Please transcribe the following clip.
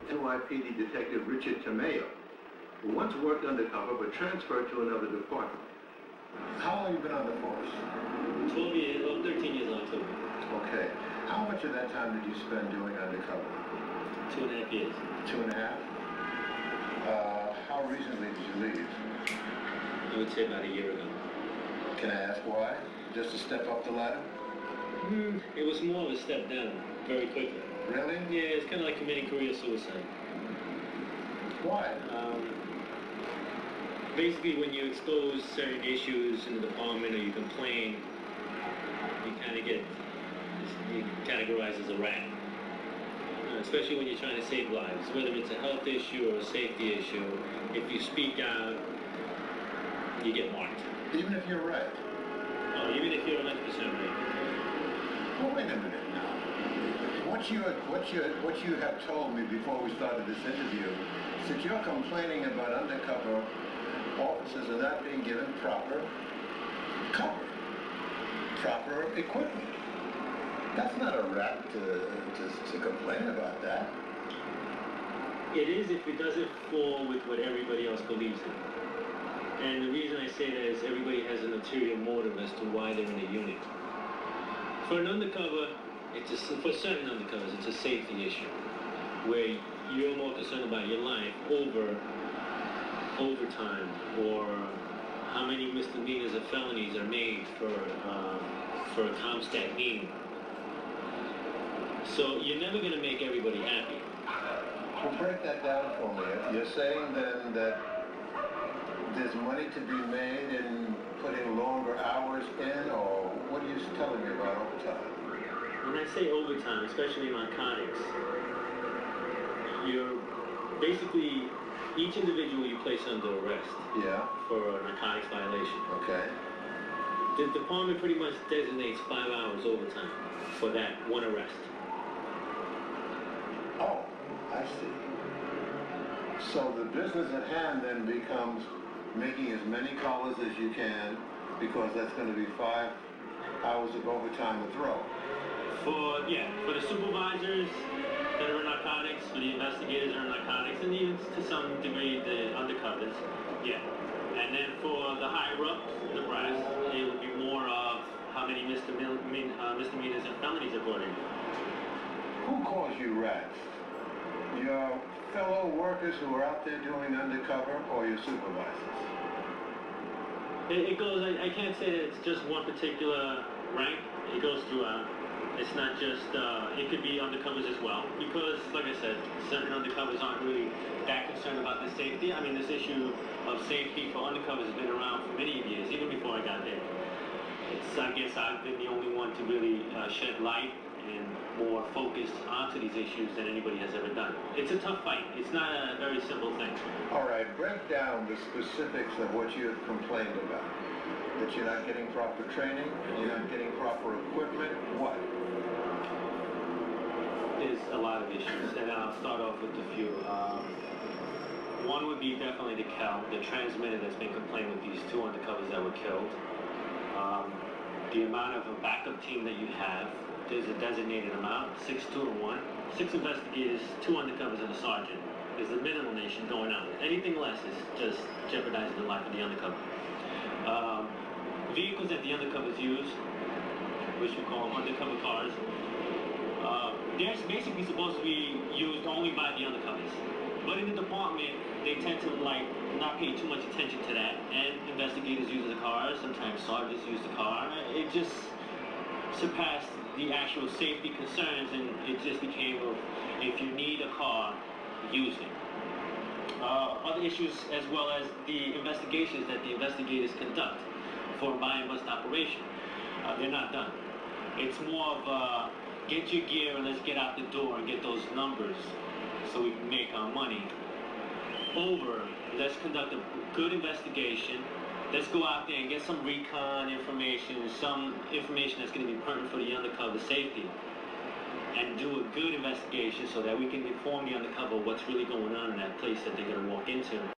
NYPD Detective Richard Tamayo, who once worked undercover but transferred to another department. How long have you been on the force? 12 years, or 13 years on October. Okay. How much of that time did you spend doing undercover? 2.5 years. 2.5? How recently did you leave? I would say about a year ago. Can I ask why? Just to step up the ladder? It was more of a step down, very quickly. Really? Yeah, it's kind of like committing career suicide. Why? Basically, when you expose certain issues in the department or you complain, you kind of get categorized as a rat. Especially when you're trying to save lives, whether it's a health issue or a safety issue. If you speak out, you get marked. Even if you're right? Oh, even if you're 100% right. Well, wait a minute now. What you have told me before we started this interview is that you're complaining about undercover officers are not being given proper cover, proper equipment. That's not a rap to complain about that. It is if it doesn't fall with what everybody else believes in. And the reason I say that is everybody has an ulterior motive as to why they're in a unit. For an undercover, for certain undercovers, it's a safety issue, where you're more concerned about your life over overtime, or how many misdemeanors or felonies are made for a CompStat meeting. So you're never going to make everybody happy. Well, break that down for me. You're saying then that there's money to be made in putting longer hours in, or what are you telling me about overtime? When I say overtime, especially narcotics, you're basically, each individual you place under arrest for a narcotics violation. Okay. The department pretty much designates 5 hours overtime for that one arrest. Oh, I see. So the business at hand then becomes making as many callers as you can, because that's going to be 5 hours of overtime a throw. For the supervisors that are in narcotics, for the investigators that are in narcotics, and even to some degree the undercovers, And then for the higher ups, the brass, it would be more of how many misdemeanors and felonies are brought in. Who calls you rats? Your fellow workers who are out there doing undercover, or your supervisors? It goes, I can't say that it's just one particular rank. It goes throughout. It's not just, it could be undercovers as well. Because, like I said, certain undercovers aren't really that concerned about the safety. I mean, this issue of safety for undercovers has been around for many years, even before I got there. I guess I've been the only one to really shed light and more focus onto these issues than anybody has ever done. It's a tough fight. It's not a very simple thing. All right, break down the specifics of what you have complained about. That you're not getting proper training, you're not getting proper equipment, what? There's a lot of issues, and I'll start off with a few. One would be definitely the transmitter that's been complained with these 2 undercovers that were killed. The amount of a backup team that you have, there's a designated amount, 6, 2, and 1. 6 investigators, 2 undercovers, and a sergeant. There's the minimal nation going on. Anything less is just jeopardizing the life of the undercover. Vehicles that the undercovers use, which we call them undercover cars, they're basically supposed to be used only by the undercovers. But in the department, they tend to not pay too much attention to that. And investigators use the car, sometimes sergeants use the car. It just surpassed the actual safety concerns, and it just became, if you need a car, use it. Other issues, as well as the investigations that the investigators conduct for a buy and bust operation, they're not done. It's more of get your gear and let's get out the door and get those numbers so we can make our money. Over, let's conduct a good investigation. Let's go out there and get some recon information, some information that's going to be pertinent for the undercover safety. and do a good investigation so that we can inform the undercover what's really going on in that place that they're going to walk into.